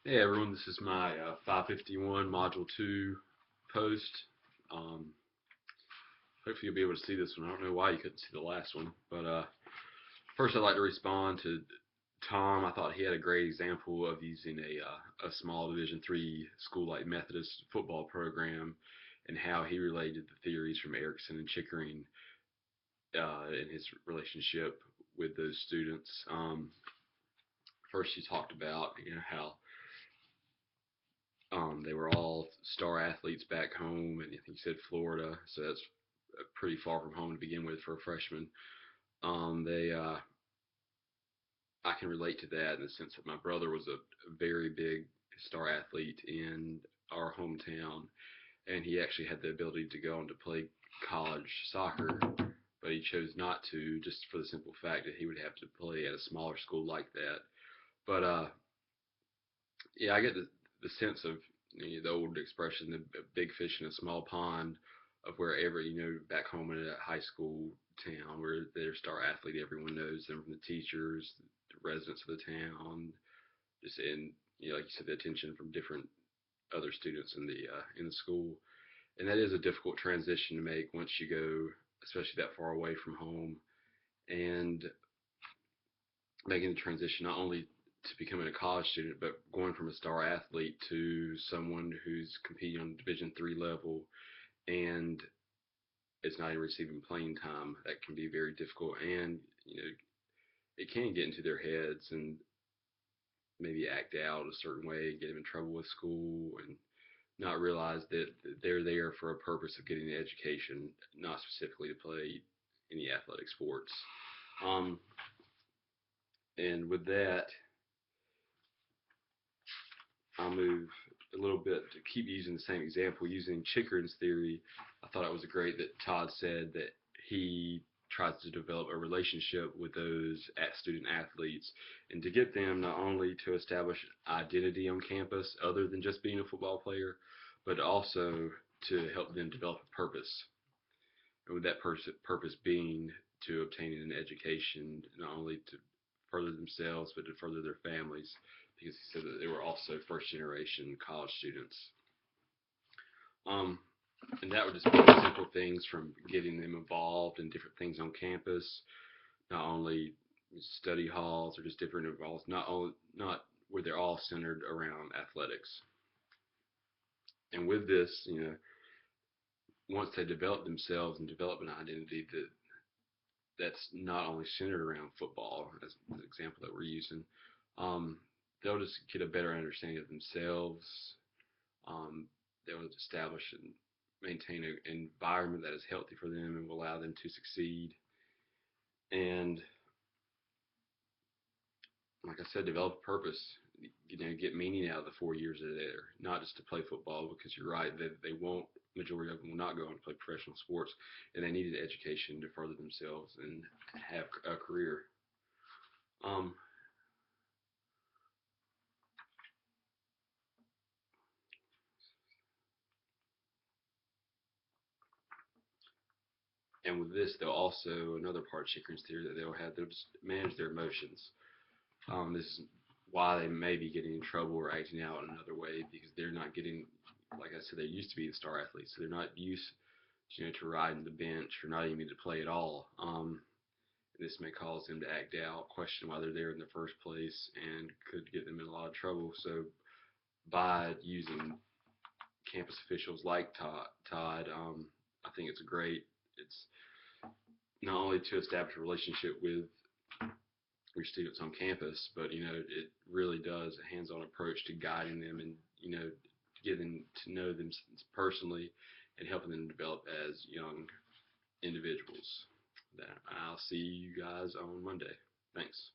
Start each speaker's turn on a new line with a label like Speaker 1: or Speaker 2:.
Speaker 1: Hey everyone, this is my 551 Module 2 post. Um, Hopefully you'll be able to see this one. I don't know why you couldn't see the last one, but first I'd like to respond to Tom. I thought he had a great example of using a small Division III school like Methodist football program and how he related the theories from Erickson and Chickering in his relationship with those students. First he talked about how they were all star athletes back home, and I think he said Florida, so that's pretty far from home to begin with for a freshman. They, I can relate to that in the sense that my brother was a very big star athlete in our hometown, and he actually had the ability to go on to play college soccer, but he chose not to just for the simple fact that he would have to play at a smaller school like that. But yeah, I get the sense of the old expression, the big fish in a small pond, of wherever back home in a high school town where they're a star athlete, everyone knows them from the teachers, the residents of the town, just in like you said, the attention from different other students in the school, and that is a difficult transition to make once you go, especially that far away from home, and making the transition not only to becoming a college student, but going from a star athlete to someone who's competing on the Division III level and is not even receiving playing time. That can be very difficult, and it can get into their heads and maybe act out a certain way, get them in trouble with school, and not realize that they're there for a purpose of getting an education, not specifically to play any athletic sports. Um, and with that, I'll move a little bit to keep using the same example, using Chickering's theory. I thought it was great that Todd said that he tries to develop a relationship with those student athletes and to get them not only to establish identity on campus other than just being a football player, but also to help them develop a purpose. And with that purpose being to obtaining an education, not only to further themselves, but to further their families, because he said that they were also first generation college students. Um, and that would just be simple things from getting them involved in different things on campus, not only study halls or just different involved, not where they're all centered around athletics. And with this, once they develop themselves and develop an identity that's not only centered around football, as the example that we're using, um, they'll just get a better understanding of themselves. They'll establish and maintain an environment that is healthy for them and will allow them to succeed. And like I said, develop a purpose. Get meaning out of the 4 years that they're there, not just to play football. Because you're right, they won't. Majority of them will not go on to play professional sports, and they need an education to further themselves and have a career. Um, and with this, they'll also another part of Chicken's theory that they'll just manage their emotions. This is why they may be getting in trouble or acting out in another way because they're not getting, like I said, they used to be the star athletes, so they're not used, to riding the bench or not even need to play at all. This may cause them to act out, question why they're there in the first place, and could get them in a lot of trouble. So by using campus officials like Todd, I think it's great. It's not only to establish a relationship with your students on campus, but it really does a hands-on approach to guiding them and getting to know them personally and helping them develop as young individuals. That I'll see you guys on Monday. Thanks.